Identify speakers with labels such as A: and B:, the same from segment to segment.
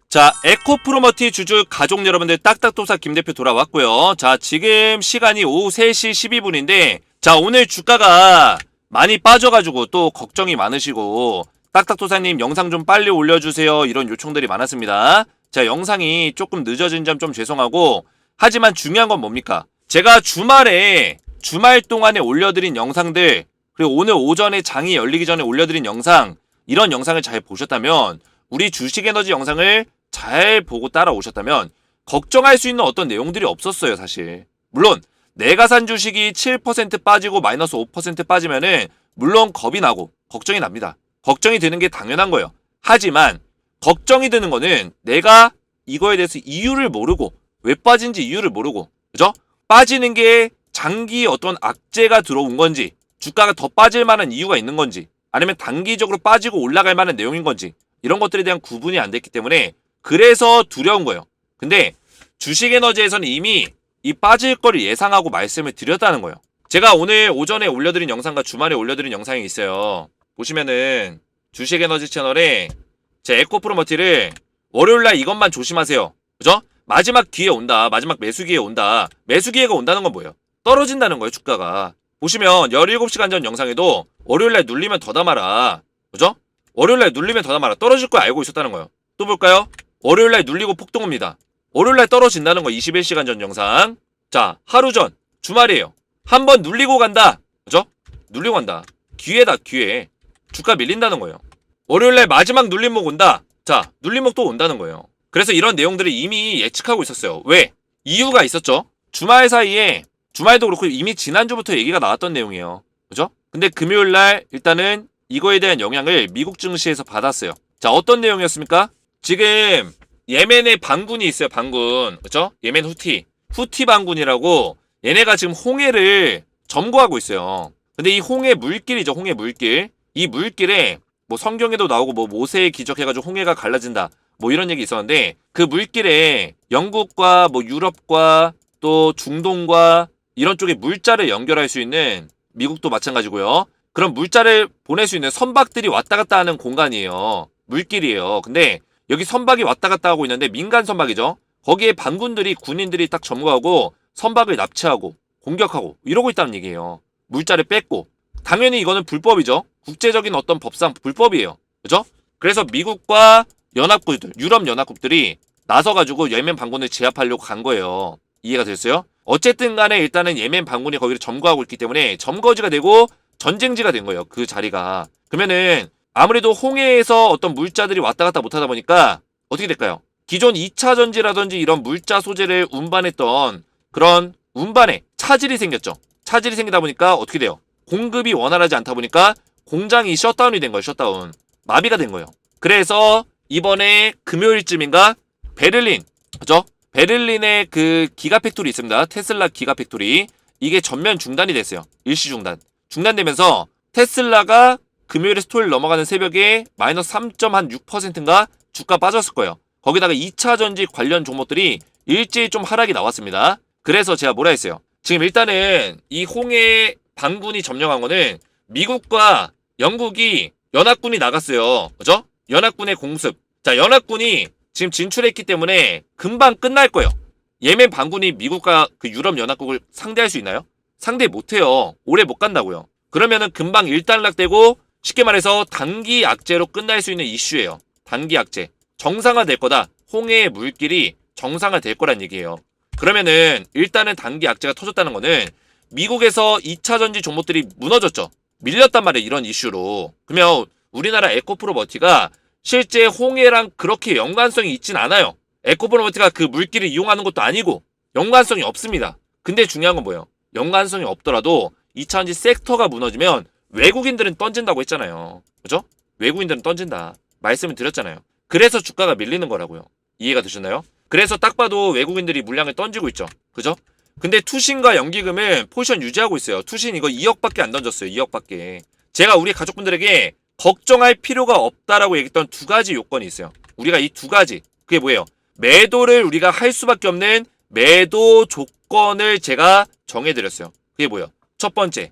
A: 자, 에코프로머티 주주 가족 여러분들 딱딱도사 김대표 돌아왔고요. 자, 지금 시간이 오후 3시 12분인데 자, 오늘 주가가 많이 빠져가지고 또 걱정이 많으시고 딱딱도사님 영상 좀 빨리 올려주세요 이런 요청들이 많았습니다. 자, 영상이 조금 늦어진 점 좀 죄송하고 하지만 중요한 건 뭡니까? 제가 주말 동안에 올려드린 영상들 그리고 오늘 오전에 장이 열리기 전에 올려드린 영상 이런 영상을 잘 보셨다면 우리 주식에너지 영상을 잘 보고 따라오셨다면 걱정할 수 있는 어떤 내용들이 없었어요 사실. 물론 내가 산 주식이 7% 빠지고 마이너스 5% 빠지면은 물론 겁이 나고 걱정이 납니다. 걱정이 드는 게 당연한 거예요. 하지만 걱정이 드는 거는 내가 이거에 대해서 이유를 모르고 왜 빠진지 이유를 모르고 그죠? 빠지는 게 장기 어떤 악재가 들어온 건지 주가가 더 빠질 만한 이유가 있는 건지 아니면 단기적으로 빠지고 올라갈 만한 내용인 건지 이런 것들에 대한 구분이 안 됐기 때문에 그래서 두려운 거예요. 근데 주식에너지에서는 이미 이 빠질 거를 예상하고 말씀을 드렸다는 거예요. 제가 오늘 오전에 올려드린 영상과 주말에 올려드린 영상이 있어요. 보시면은 주식에너지 채널에 제 에코프로머티를 월요일날 이것만 조심하세요. 그죠? 마지막 기회 온다. 마지막 매수 기회 온다. 매수 기회가 온다는 건 뭐예요? 떨어진다는 거예요, 주가가. 보시면 17시간 전 영상에도 월요일날 눌리면 더 담아라. 그죠? 월요일날 눌리면 더 담아라. 떨어질 거 알고 있었다는 거예요. 또 볼까요? 월요일날 눌리고 폭등 옵니다. 월요일날 떨어진다는 거 21시간 전 영상. 자, 하루 전 주말이에요. 한번 눌리고 간다. 그죠? 눌리고 간다. 기회다, 기회. 주가 밀린다는 거예요. 월요일날 마지막 눌림목 온다. 자, 눌림목 또 온다는 거예요. 그래서 이런 내용들을 이미 예측하고 있었어요. 왜? 이유가 있었죠. 주말 사이에 주말도 그렇고 이미 지난주부터 얘기가 나왔던 내용이에요. 그죠? 근데 금요일날 일단은 이거에 대한 영향을 미국 증시에서 받았어요. 자, 어떤 내용이었습니까? 지금 예멘의 반군이 있어요. 반군. 그죠? 예멘 후티 반군이라고 얘네가 지금 홍해를 점거하고 있어요. 근데 이 홍해 물길이죠. 홍해 물길. 이 물길에 뭐 성경에도 나오고 뭐 모세의 기적 해가지고 홍해가 갈라진다. 뭐 이런 얘기 있었는데 그 물길에 영국과 뭐 유럽과 또 중동과 이런 쪽에 물자를 연결할 수 있는 미국도 마찬가지고요. 그런 물자를 보낼 수 있는 선박들이 왔다 갔다 하는 공간이에요. 물길이에요. 근데 여기 선박이 왔다 갔다 하고 있는데 민간 선박이죠. 거기에 반군들이 군인들이 딱 점거하고 선박을 납치하고 공격하고 이러고 있다는 얘기예요. 물자를 뺏고. 당연히 이거는 불법이죠. 국제적인 어떤 법상 불법이에요. 그죠? 그래서 미국과 연합국들, 유럽 연합국들이 나서가지고 예멘 반군을 제압하려고 간 거예요. 이해가 됐어요? 어쨌든 간에 일단은 예멘 반군이 거기를 점거하고 있기 때문에 점거지가 되고 전쟁지가 된 거예요. 그 자리가. 그러면은 아무래도 홍해에서 어떤 물자들이 왔다 갔다 못하다 보니까 어떻게 될까요? 기존 2차 전지라든지 이런 물자 소재를 운반했던 그런 운반에 차질이 생겼죠. 차질이 생기다 보니까 어떻게 돼요? 공급이 원활하지 않다 보니까 공장이 셧다운이 된 거예요. 셧다운. 마비가 된 거예요. 그래서 이번에 금요일쯤인가 베를린, 그죠? 베를린에 그 기가팩토리 있습니다. 테슬라 기가팩토리. 이게 전면 중단이 됐어요. 일시 중단. 중단되면서 테슬라가 금요일에서 토요일 넘어가는 새벽에 마이너스 3.6%인가 주가 빠졌을 거예요. 거기다가 2차 전지 관련 종목들이 일제히 좀 하락이 나왔습니다. 그래서 제가 뭐라 했어요? 지금 일단은 이 홍해 반군이 점령한 거는 미국과 영국이 연합군이 나갔어요. 그죠? 연합군의 공습. 자, 연합군이 지금 진출했기 때문에 금방 끝날 거예요. 예멘 반군이 미국과 그 유럽 연합국을 상대할 수 있나요? 상대 못해요. 오래 못 간다고요. 그러면은 금방 일단락되고 쉽게 말해서 단기 악재로 끝날 수 있는 이슈예요. 단기 악재. 정상화될 거다. 홍해의 물길이 정상화될 거란 얘기예요. 그러면은 일단은 단기 악재가 터졌다는 거는 미국에서 2차 전지 종목들이 무너졌죠. 밀렸단 말이에요. 이런 이슈로. 그러면 우리나라 에코프로머티가 실제 홍해랑 그렇게 연관성이 있진 않아요. 에코프로머티가 그 물길을 이용하는 것도 아니고 연관성이 없습니다. 근데 중요한 건 뭐예요? 연관성이 없더라도 2차 전지 섹터가 무너지면 외국인들은 던진다고 했잖아요. 그죠? 외국인들은 던진다. 말씀을 드렸잖아요. 그래서 주가가 밀리는 거라고요. 이해가 되셨나요? 그래서 딱 봐도 외국인들이 물량을 던지고 있죠. 그죠? 근데 투신과 연기금은 포지션 유지하고 있어요. 투신 이거 2억밖에 안 던졌어요. 2억밖에. 제가 우리 가족분들에게 걱정할 필요가 없다라고 얘기했던 두 가지 요건이 있어요. 우리가 이 두 가지. 그게 뭐예요? 매도를 우리가 할 수밖에 없는 매도 조건을 제가 정해드렸어요. 그게 뭐예요? 첫 번째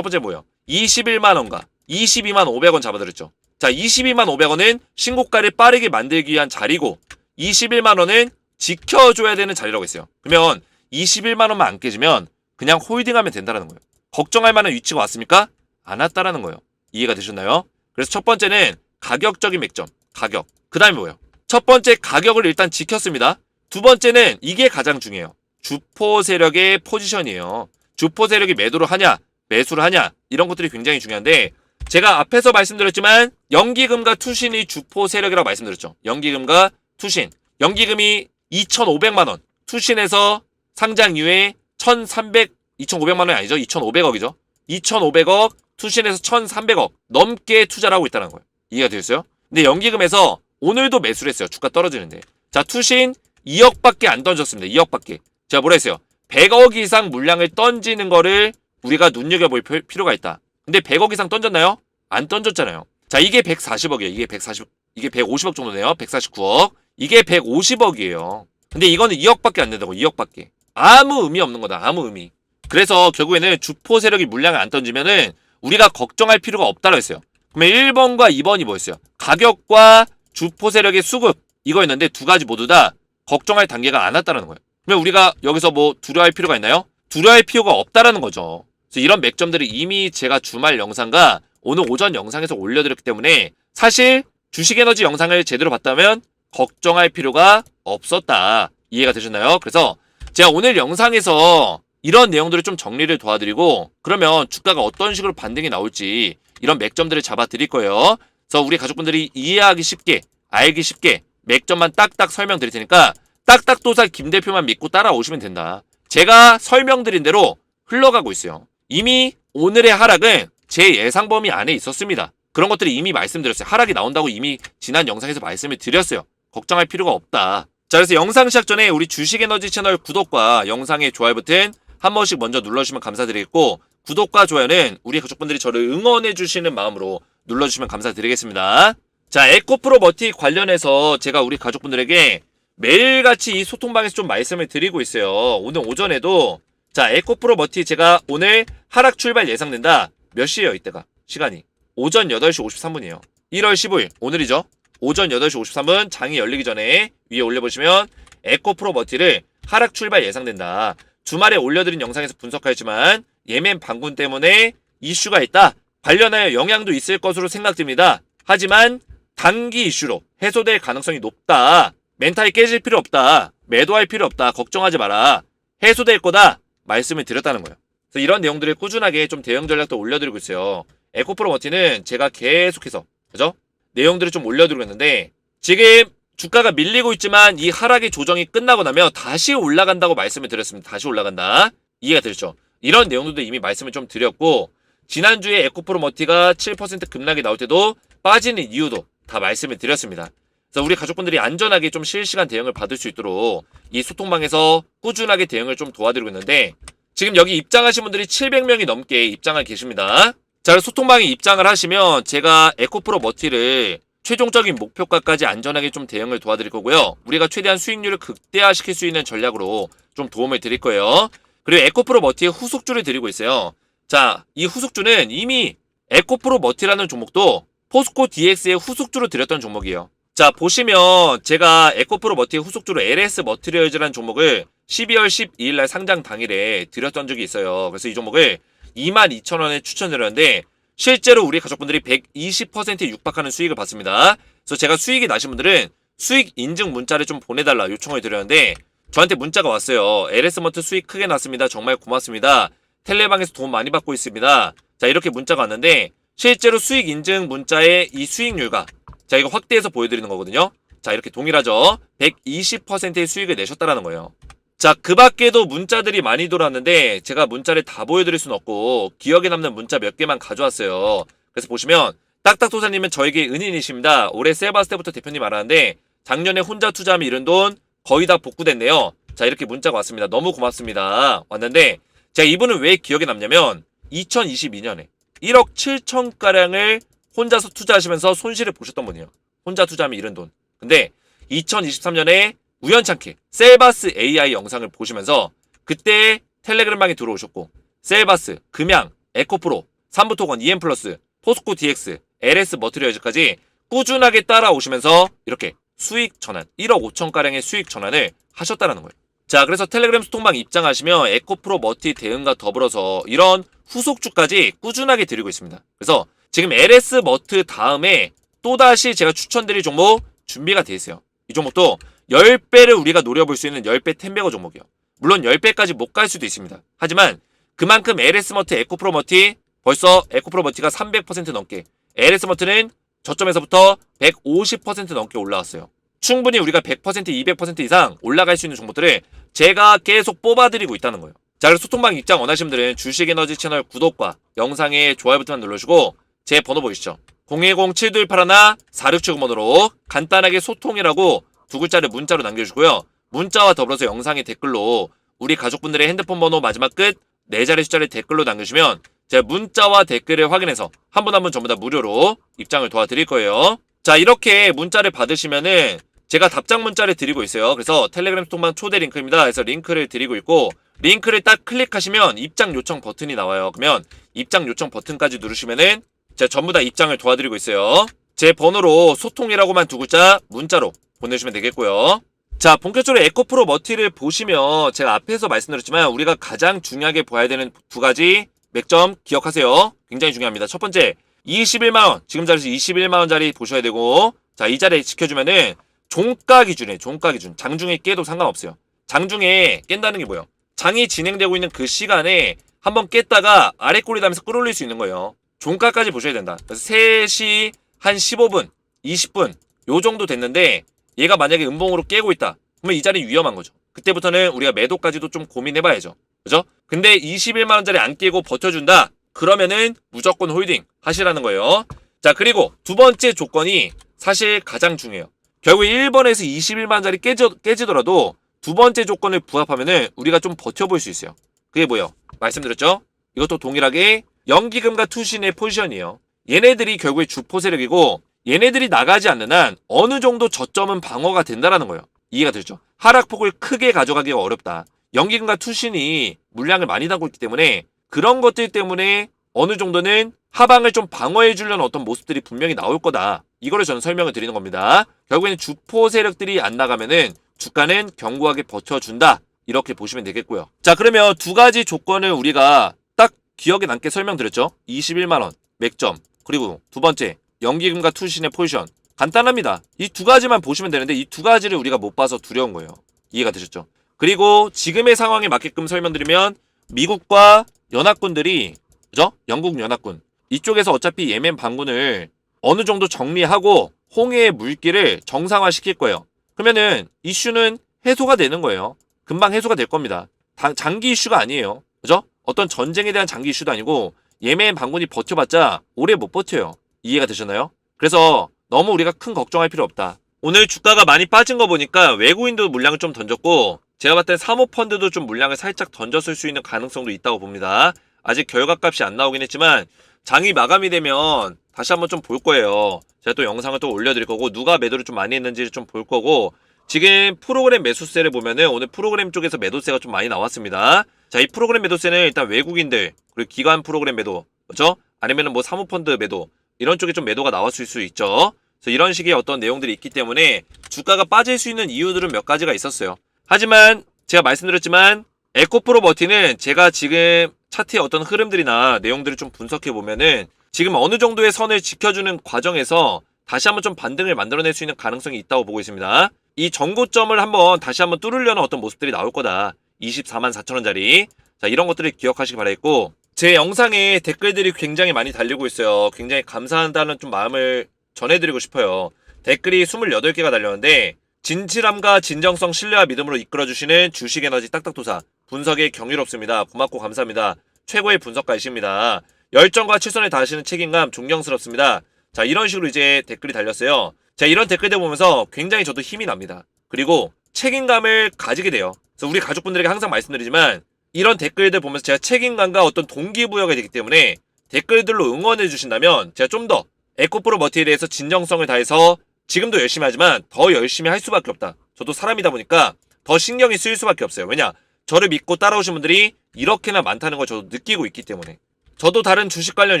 A: 뭐예요? 21만원과 22만 500원 잡아드렸죠. 자, 22만 500원은 신고가를 빠르게 만들기 위한 자리고 21만 원은 지켜줘야 되는 자리라고 했어요. 그러면 21만 원만 안 깨지면 그냥 홀딩하면 된다는 거예요. 걱정할 만한 위치가 왔습니까? 안 왔다라는 거예요. 이해가 되셨나요? 그래서 첫 번째는 가격적인 맥점, 가격. 그 다음에 뭐예요? 첫 번째 가격을 일단 지켰습니다. 두 번째는 이게 가장 중요해요. 주포 세력의 포지션이에요. 주포 세력이 매도를 하냐, 매수를 하냐 이런 것들이 굉장히 중요한데 제가 앞에서 말씀드렸지만 연기금과 투신이 주포 세력이라고 말씀드렸죠. 연기금과 투신. 연기금이 2,500만 원, 투신에서 상장 이후에 2,500만 원이 아니죠. 2,500억이죠. 2,500억, 투신에서 1,300억 넘게 투자를 하고 있다는 거예요. 이해가 되셨어요? 근데 연기금에서 오늘도 매수를 했어요. 주가 떨어지는데. 자, 투신 2억밖에 안 던졌습니다. 2억밖에. 제가 뭐라 했어요? 100억 이상 물량을 던지는 거를 우리가 눈여겨볼 필요가 있다. 근데 100억 이상 던졌나요? 안 던졌잖아요. 자, 이게 140억이에요. 이게 150억 정도네요. 149억. 이게 150억이에요. 근데 이거는 2억밖에 안 된다고. 2억밖에. 아무 의미 없는 거다. 아무 의미. 그래서 결국에는 주포 세력이 물량을 안 던지면은 우리가 걱정할 필요가 없다고 했어요. 그러면 1번과 2번이 뭐였어요? 가격과 주포 세력의 수급 이거였는데 두 가지 모두 다 걱정할 단계가 안 왔다는 거예요. 그러면 우리가 여기서 뭐 두려워할 필요가 있나요? 두려워할 필요가 없다라는 거죠. 그래서 이런 맥점들을 이미 제가 주말 영상과 오늘 오전 영상에서 올려드렸기 때문에 사실 주식에너지 영상을 제대로 봤다면 걱정할 필요가 없었다. 이해가 되셨나요? 그래서 제가 오늘 영상에서 이런 내용들을 좀 정리를 도와드리고 그러면 주가가 어떤 식으로 반등이 나올지 이런 맥점들을 잡아 드릴 거예요. 그래서 우리 가족분들이 이해하기 쉽게 알기 쉽게 맥점만 딱딱 설명드릴 테니까 딱딱도사 김 대표만 믿고 따라오시면 된다. 제가 설명드린 대로 흘러가고 있어요. 이미 오늘의 하락은 제 예상 범위 안에 있었습니다. 그런 것들이 이미 말씀드렸어요. 하락이 나온다고 이미 지난 영상에서 말씀을 드렸어요. 걱정할 필요가 없다. 자, 그래서 영상 시작 전에 우리 주식에너지 채널 구독과 영상의 좋아요 버튼 한 번씩 먼저 눌러주시면 감사드리겠고 구독과 좋아요는 우리 가족분들이 저를 응원해주시는 마음으로 눌러주시면 감사드리겠습니다. 자, 에코프로 머티 관련해서 제가 우리 가족분들에게 매일같이 이 소통방에서 좀 말씀을 드리고 있어요. 오늘 오전에도 자, 에코프로 머티 제가 오늘 하락 출발 예상된다. 몇 시에요 이때가? 시간이 오전 8시 53분이에요. 1월 15일 오늘이죠. 오전 8시 53분 장이 열리기 전에 위에 올려보시면 에코프로 머티를 하락 출발 예상된다. 주말에 올려드린 영상에서 분석하였지만 예멘 반군 때문에 이슈가 있다. 관련하여 영향도 있을 것으로 생각됩니다. 하지만 단기 이슈로 해소될 가능성이 높다. 멘탈이 깨질 필요 없다. 매도할 필요 없다. 걱정하지 마라. 해소될 거다. 말씀을 드렸다는 거예요. 그래서 이런 내용들을 꾸준하게 좀 대응 전략도 올려드리고 있어요. 에코프로 머티는 제가 계속해서 그죠? 내용들을 좀 올려드리고 있는데 지금 주가가 밀리고 있지만 이 하락의 조정이 끝나고 나면 다시 올라간다고 말씀을 드렸습니다. 다시 올라간다. 이해가 되셨죠? 이런 내용들도 이미 말씀을 좀 드렸고 지난주에 에코프로 머티가 7% 급락이 나올 때도 빠지는 이유도 다 말씀을 드렸습니다. 그래서 우리 가족분들이 안전하게 좀 실시간 대응을 받을 수 있도록 이 소통방에서 꾸준하게 대응을 좀 도와드리고 있는데 지금 여기 입장하신 분들이 700명이 넘게 입장을 계십니다. 자, 소통방에 입장을 하시면 제가 에코프로 머티를 최종적인 목표가까지 안전하게 좀 대응을 도와드릴 거고요. 우리가 최대한 수익률을 극대화시킬 수 있는 전략으로 좀 도움을 드릴 거예요. 그리고 에코프로 머티의 후속주를 드리고 있어요. 자, 이 후속주는 이미 에코프로 머티라는 종목도 포스코 DX의 후속주로 드렸던 종목이에요. 자, 보시면 제가 에코프로 머티의 후속주로 LS 머티리얼즈라는 종목을 12월 12일 날 상장 당일에 드렸던 적이 있어요. 그래서 이 종목을 22,000원에 추천드렸는데 실제로 우리 가족분들이 120%에 육박하는 수익을 받습니다. 그래서 제가 수익이 나신 분들은 수익 인증 문자를 좀 보내달라 요청을 드렸는데 저한테 문자가 왔어요. LS머트 수익 크게 났습니다. 정말 고맙습니다. 텔레방에서 돈 많이 받고 있습니다. 자, 이렇게 문자가 왔는데 실제로 수익 인증 문자의 이 수익률과 자, 이거 확대해서 보여드리는 거거든요. 자, 이렇게 동일하죠. 120%의 수익을 내셨다라는 거예요. 자, 그 밖에도 문자들이 많이 돌아왔는데 제가 문자를 다 보여드릴 수는 없고 기억에 남는 문자 몇 개만 가져왔어요. 그래서 보시면 딱딱도사님은 저에게 은인이십니다. 올해 세바스 때부터 대표님 알았는데 작년에 혼자 투자하면 잃은 돈 거의 다 복구됐네요. 자, 이렇게 문자가 왔습니다. 너무 고맙습니다. 왔는데 제가 이분은 왜 기억에 남냐면 2022년에 1억 7천가량을 혼자서 투자하시면서 손실을 보셨던 분이에요. 혼자 투자하면 잃은 돈. 근데 2023년에 우연찮게 셀바스 AI 영상을 보시면서 그때 텔레그램방에 들어오셨고 셀바스, 금양, 에코프로, 삼부토건, EM플러스, 포스코 DX, LS 머티리얼즈까지 꾸준하게 따라오시면서 이렇게 수익 전환, 1억 5천가량의 수익 전환을 하셨다라는 거예요. 자, 그래서 텔레그램 소통방 입장하시면 에코프로 머티 대응과 더불어서 이런 후속주까지 꾸준하게 드리고 있습니다. 그래서 지금 LS 머트 다음에 또다시 제가 추천드릴 종목 준비가 돼 있어요. 이 종목도 10배를 우리가 노려볼 수 있는 10배 텐베거 종목이요. 물론 10배까지 못 갈 수도 있습니다. 하지만 그만큼 LS 머트, 에코프로 머티 벌써 에코프로 머티가 300% 넘게, LS 머트는 저점에서부터 150% 넘게 올라왔어요. 충분히 우리가 100%, 200% 이상 올라갈 수 있는 종목들을 제가 계속 뽑아드리고 있다는 거예요. 자, 그래서 소통방 입장 원하시는 분들은 주식에너지 채널 구독과 영상에 좋아요 버튼만 눌러주시고 제 번호 보이시죠? 010-7281-4679번호로 간단하게 소통이라고 두 글자를 문자로 남겨주시고요. 문자와 더불어서 영상의 댓글로 우리 가족분들의 핸드폰 번호 마지막 끝 4자리 숫자를 댓글로 남겨주시면 제가 문자와 댓글을 확인해서 한 분 한 분 전부 다 무료로 입장을 도와드릴 거예요. 자, 이렇게 문자를 받으시면은 제가 답장 문자를 드리고 있어요. 그래서 텔레그램 소통방 초대 링크입니다. 그래서 링크를 드리고 있고 링크를 딱 클릭하시면 입장 요청 버튼이 나와요. 그러면 입장 요청 버튼까지 누르시면은 제가 전부 다 입장을 도와드리고 있어요. 제 번호로 소통이라고만 두 글자 문자로 보내주시면 되겠고요. 자, 본격적으로 에코프로 머티를 보시면 제가 앞에서 말씀드렸지만 우리가 가장 중요하게 봐야 되는 두 가지 맥점 기억하세요. 굉장히 중요합니다. 첫 번째, 21만원, 지금 자리에서 21만원짜리 보셔야 되고, 자, 이 자리에 지켜주면은 종가 기준에, 종가 기준, 장중에 깨도 상관없어요. 장중에 깬다는 게 뭐예요? 장이 진행되고 있는 그 시간에 한번 깼다가 아래 꼬리 다면서 끌어올릴 수 있는 거예요. 종가까지 보셔야 된다. 그래서 3시 한 15분, 20분 요 정도 됐는데 얘가 만약에 음봉으로 깨고 있다. 그러면 이 자리 위험한 거죠. 그때부터는 우리가 매도까지도 좀 고민해봐야죠. 그죠? 근데 21만원짜리 안 깨고 버텨준다? 그러면은 무조건 홀딩 하시라는 거예요. 자, 그리고 두 번째 조건이 사실 가장 중요해요. 결국 1번에서 21만원짜리 깨지더라도 두 번째 조건을 부합하면은 우리가 좀 버텨볼 수 있어요. 그게 뭐예요? 말씀드렸죠? 이것도 동일하게 연기금과 투신의 포지션이에요. 얘네들이 결국에 주포 세력이고 얘네들이 나가지 않는 한 어느 정도 저점은 방어가 된다라는 거예요. 이해가 되죠? 하락폭을 크게 가져가기가 어렵다. 연기금과 투신이 물량을 많이 담고 있기 때문에 그런 것들 때문에 어느 정도는 하방을 좀 방어해 주려는 어떤 모습들이 분명히 나올 거다. 이거를 저는 설명을 드리는 겁니다. 결국에는 주포 세력들이 안 나가면은 주가는 견고하게 버텨준다. 이렇게 보시면 되겠고요. 자, 그러면 두 가지 조건을 우리가 딱 기억에 남게 설명드렸죠. 21만원 맥점, 그리고 두 번째 연기금과 투신의 포지션. 간단합니다. 이 두 가지만 보시면 되는데 이 두 가지를 우리가 못 봐서 두려운 거예요. 이해가 되셨죠? 그리고 지금의 상황에 맞게끔 설명드리면 미국과 연합군들이, 그죠? 영국 연합군 이쪽에서 어차피 예멘 반군을 어느 정도 정리하고 홍해의 물길을 정상화시킬 거예요. 그러면은 이슈는 해소가 되는 거예요. 금방 해소가 될 겁니다. 장기 이슈가 아니에요. 그죠? 어떤 전쟁에 대한 장기 이슈도 아니고 예멘 반군이 버텨봤자 오래 못 버텨요. 이해가 되셨나요? 그래서 너무 우리가 큰 걱정할 필요 없다. 오늘 주가가 많이 빠진 거 보니까 외국인도 물량을 좀 던졌고 제가 봤을 땐 사모펀드도 좀 물량을 살짝 던졌을 수 있는 가능성도 있다고 봅니다. 아직 결과값이 안 나오긴 했지만 장이 마감이 되면 다시 한번 좀 볼 거예요. 제가 또 영상을 또 올려드릴 거고 누가 매도를 좀 많이 했는지를 좀 볼 거고 지금 프로그램 매수세를 보면은 오늘 프로그램 쪽에서 매도세가 좀 많이 나왔습니다. 자, 이 프로그램 매도세는 일단 외국인들 그리고 기관 프로그램 매도, 그렇죠? 아니면은 뭐 사모펀드 매도 이런 쪽에 좀 매도가 나왔을 수 있죠. 그래서 이런 식의 어떤 내용들이 있기 때문에 주가가 빠질 수 있는 이유들은 몇 가지가 있었어요. 하지만 제가 말씀드렸지만 에코프로 머티는 제가 지금 차트의 어떤 흐름들이나 내용들을 좀 분석해 보면은 지금 어느 정도의 선을 지켜주는 과정에서 다시 한번 좀 반등을 만들어낼 수 있는 가능성이 있다고 보고 있습니다. 이 전고점을 한번 다시 한번 뚫으려는 어떤 모습들이 나올 거다. 24만 4천원짜리. 자, 이런 것들을 기억하시기 바라겠고 제 영상에 댓글들이 굉장히 많이 달리고 있어요. 굉장히 감사한다는 좀 마음을 전해드리고 싶어요. 댓글이 28개가 달렸는데 진실함과 진정성, 신뢰와 믿음으로 이끌어주시는 주식에너지 딱딱도사 분석에 경이롭습니다. 고맙고 감사합니다. 최고의 분석가이십니다. 열정과 최선을 다하시는 책임감 존경스럽습니다. 자, 이런 식으로 이제 댓글이 달렸어요. 자, 이런 댓글들 보면서 굉장히 저도 힘이 납니다. 그리고 책임감을 가지게 돼요. 그래서 우리 가족분들에게 항상 말씀드리지만 이런 댓글들 보면서 제가 책임감과 어떤 동기부여가 되기 때문에 댓글들로 응원해 주신다면 제가 좀 더 에코프로 머티에 대해서 진정성을 다해서 지금도 열심히 하지만 더 열심히 할 수밖에 없다. 저도 사람이다 보니까 더 신경이 쓰일 수밖에 없어요. 왜냐? 저를 믿고 따라오신 분들이 이렇게나 많다는 걸 저도 느끼고 있기 때문에. 저도 다른 주식 관련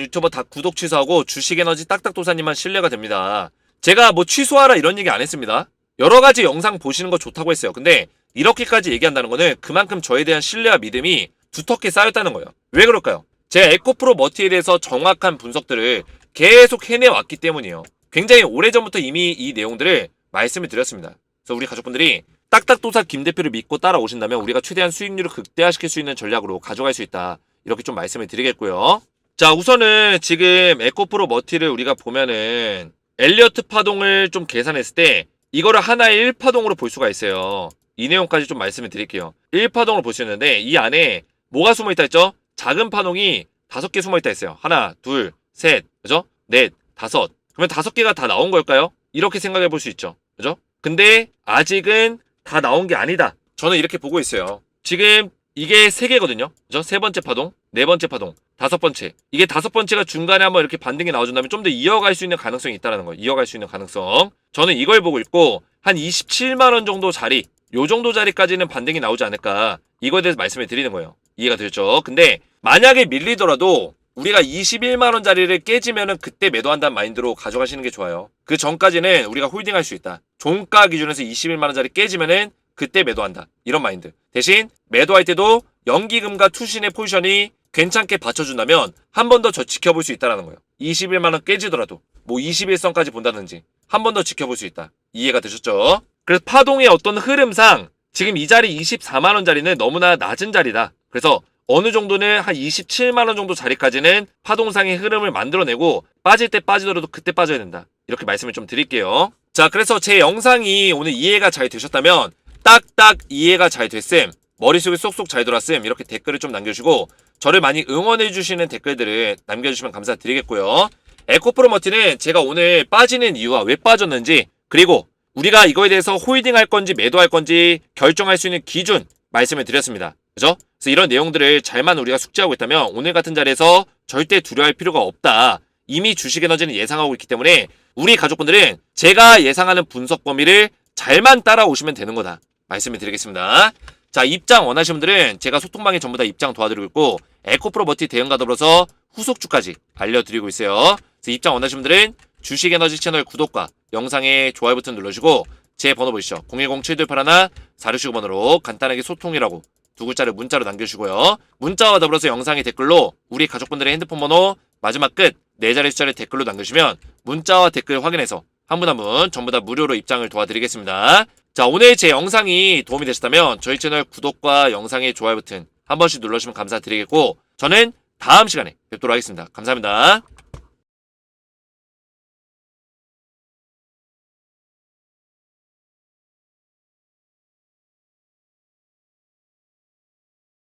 A: 유튜버 다 구독 취소하고 주식에너지 딱딱도사님만 신뢰가 됩니다. 제가 뭐 취소하라 이런 얘기 안 했습니다. 여러 가지 영상 보시는 거 좋다고 했어요. 근데 이렇게까지 얘기한다는 거는 그만큼 저에 대한 신뢰와 믿음이 두텁게 쌓였다는 거예요. 왜 그럴까요? 제가 에코프로 머티에 대해서 정확한 분석들을 계속 해내왔기 때문이에요. 굉장히 오래전부터 이미 이 내용들을 말씀을 드렸습니다. 그래서 우리 가족분들이 딱딱도사 김 대표를 믿고 따라오신다면 우리가 최대한 수익률을 극대화시킬 수 있는 전략으로 가져갈 수 있다. 이렇게 좀 말씀을 드리겠고요. 자, 우선은 지금 에코프로 머티를 우리가 보면은 엘리어트 파동을 좀 계산했을 때 이거를 하나의 1파동으로 볼 수가 있어요. 이 내용까지 좀 말씀을 드릴게요. 1파동으로 볼 수 있는데 이 안에 뭐가 숨어있다 했죠? 작은 파동이 5개 숨어있다 했어요. 하나, 둘, 셋, 그죠? 넷, 다섯. 그러면 5개가 다 나온 걸까요? 이렇게 생각해 볼 수 있죠. 그죠? 근데 아직은 다 나온 게 아니다. 저는 이렇게 보고 있어요. 지금 이게 3개거든요. 그죠? 3번째 파동, 4번째 파동, 5번째. 이게 5번째가 중간에 한번 이렇게 반등이 나와준다면 좀 더 이어갈 수 있는 가능성이 있다는 거예요. 이어갈 수 있는 가능성. 저는 이걸 보고 있고 한 27만원 정도 자리, 요 정도 자리까지는 반등이 나오지 않을까. 이거에 대해서 말씀을 드리는 거예요. 이해가 되죠? 근데 만약에 밀리더라도 우리가 21만원 자리를 깨지면은 그때 매도한다는 마인드로 가져가시는 게 좋아요. 그 전까지는 우리가 홀딩할 수 있다. 종가 기준에서 21만원 자리 깨지면은 그때 매도한다. 이런 마인드. 대신 매도할 때도 연기금과 투신의 포지션이 괜찮게 받쳐준다면 한 번 더 저 지켜볼 수 있다는 거예요. 21만원 깨지더라도 뭐 21선까지 본다든지 한 번 더 지켜볼 수 있다. 이해가 되셨죠? 그래서 파동의 어떤 흐름상 지금 이 자리 24만원 자리는 너무나 낮은 자리다. 그래서 어느 정도는 한 27만원 정도 자리까지는 파동상의 흐름을 만들어내고 빠질 때 빠지더라도 그때 빠져야 된다. 이렇게 말씀을 좀 드릴게요. 자, 그래서 제 영상이 오늘 이해가 잘 되셨다면 딱딱 이해가 잘 됐음, 머릿속에 쏙쏙 잘 돌았음 이렇게 댓글을 좀 남겨주시고 저를 많이 응원해주시는 댓글들을 남겨주시면 감사드리겠고요. 에코프로 머티는 제가 오늘 빠지는 이유와 왜 빠졌는지 그리고 우리가 이거에 대해서 홀딩할 건지 매도할 건지 결정할 수 있는 기준 말씀을 드렸습니다. 그죠? 그래서 이런 내용들을 잘만 우리가 숙지하고 있다면 오늘 같은 자리에서 절대 두려워할 필요가 없다. 이미 주식 에너지는 예상하고 있기 때문에 우리 가족분들은 제가 예상하는 분석 범위를 잘만 따라오시면 되는 거다. 말씀을 드리겠습니다. 자, 입장 원하시는 분들은 제가 소통방에 전부 다 입장 도와드리고 있고 에코프로 머티 대응과 더불어서 후속주까지 알려드리고 있어요. 그래서 입장 원하시는 분들은 주식에너지 채널 구독과 영상에 좋아요 버튼 눌러주시고 제 번호 보시죠. 010-7281-4665번으로 간단하게 소통이라고 2글자를 문자로 남겨주시고요. 문자와 더불어서 영상의 댓글로 우리 가족분들의 핸드폰 번호 마지막 끝 4자리 숫자를 댓글로 남겨주시면 문자와 댓글 확인해서 한 분 한 분 전부 다 무료로 입장을 도와드리겠습니다. 자, 오늘 제 영상이 도움이 되셨다면 저희 채널 구독과 영상의 좋아요 버튼 한 번씩 눌러주시면 감사드리겠고 저는 다음 시간에 뵙도록 하겠습니다. 감사합니다.